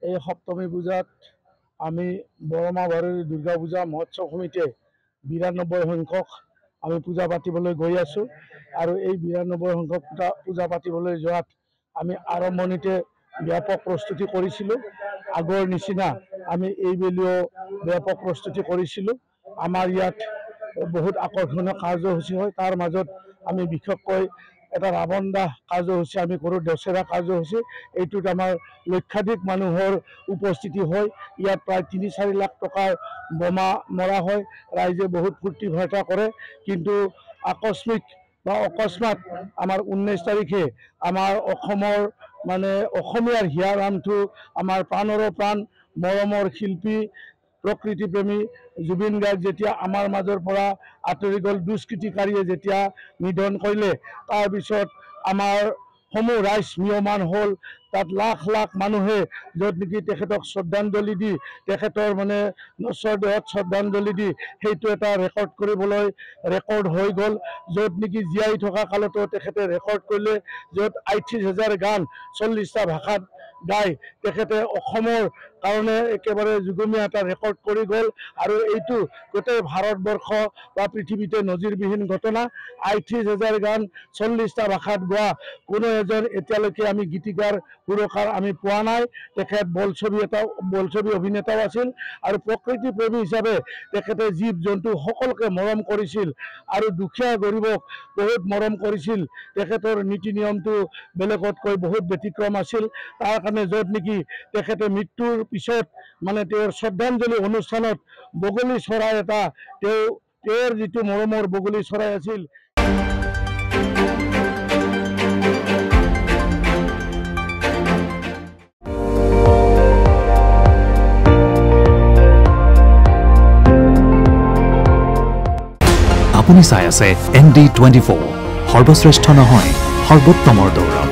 এই সপ্তমী পূজাত আমি বৰমা বাৰৈৰ দুৰ্গা পূজা মহোৎসৱ সমিতিয়ে ৯২ সংখ্যক আমি পূজা পাতিবলৈ গৈ আছোঁ আৰু এই ৯২ সংখ্যক পূজা পাতিবলৈ যোৱাত আমি আৰম্ভণিতে ব্যাপক প্ৰস্তুতি কৰিছিলোঁ। আগৰ নিচিনা আমি এইবেলিও ব্যাপক প্ৰস্তুতি কৰিছিলোঁ। আমাৰ ইয়াত বহুত আকৰ্ষণীয় কাৰ্যসূচী হয়, তাৰ মাজত আমি বিশেষকৈ এটা ৰাৱণ দাহ কাৰ্যসূচী আমি কৰোঁ, দশেৰা কাৰ্যসূচী। এইটোত আমাৰ লক্ষাধিক মানুহৰ উপস্থিতি হয়। ইয়াত প্ৰায় ৩-৪ লাখ টকাৰ বোমা মৰা হয়। ৰাইজে বহুত ফূৰ্তি ফাৰ্তা কৰে, কিন্তু আকস্মিক বা অকস্মাত আমাৰ 19 তাৰিখে আমাৰ অসমৰ অসমীয়াৰ হিয়াৰ আমঠু আমাৰ প্ৰাণৰো প্ৰাণ মৰমৰ শিল্পী প্ৰকৃতিপ্ৰেমী জুবিন গাৰ্গ যেতিয়া আমাৰ মাজৰ পৰা আঁতৰি গ'ল, দুষ্কৃতিকাৰীয়ে যেতিয়া নিধন কৰিলে, তাৰপিছত আমাৰ সমূহ ৰাইজ মিয়মান হ'ল। তাত লাখ লাখ মানুহে য'ত নেকি তেখেতক শ্ৰদ্ধাঞ্জলি দি তেখেতৰ নশ্বৰ দেহত শ্ৰদ্ধাঞ্জলি দি সেইটো এটা ৰেকৰ্ড কৰিবলৈ ৰেকৰ্ড হৈ গ'ল। য'ত নেকি জীয়াই থকা কালতো তেখেতে ৰেকৰ্ড কৰিলে, য'ত ৩৮,০০০ গান ৪০টা ভাষাত গাই তেখেতে অসমৰ কাৰণে একেবাৰে যুগমীয়া এটা ৰেকৰ্ড কৰি গ'ল। আৰু এইটো গোটেই ভাৰতবৰ্ষ বা পৃথিৱীতে নজিৰবিহীন ঘটনা। ৩৮,০০০ গান ৪০টা ভাষাত গোৱা কোনো এজন এতিয়ালৈকে আমি গীতিকাৰ সুৰকাৰ আমি পোৱা নাই। তেখেত বোলছবি অভিনেতাও আছিল আৰু প্ৰকৃতিপ্ৰেমী হিচাপে তেখেতে জীৱ জন্তু সকলোকে মৰম কৰিছিল আৰু দুখীয়া গৰীবক বহুত মৰম কৰিছিল। তেখেতৰ নীতি নিয়মটো বেলেগতকৈ বহুত ব্যতিক্ৰম আছিল। তাৰ কাৰণে য'ত নেকি তেখেতে মৃত্যুৰ পিছত তেওঁৰ শ্ৰদ্ধাঞ্জলি অনুষ্ঠানত বগলী চৰাই এটা তেওঁৰ যিটো মৰমৰ বগলী চৰাই আছিল। আপুনি চাই আছে ND24 সৰ্বশ্ৰেষ্ঠ নহয় সৰ্বোত্তমৰ দৌৰ।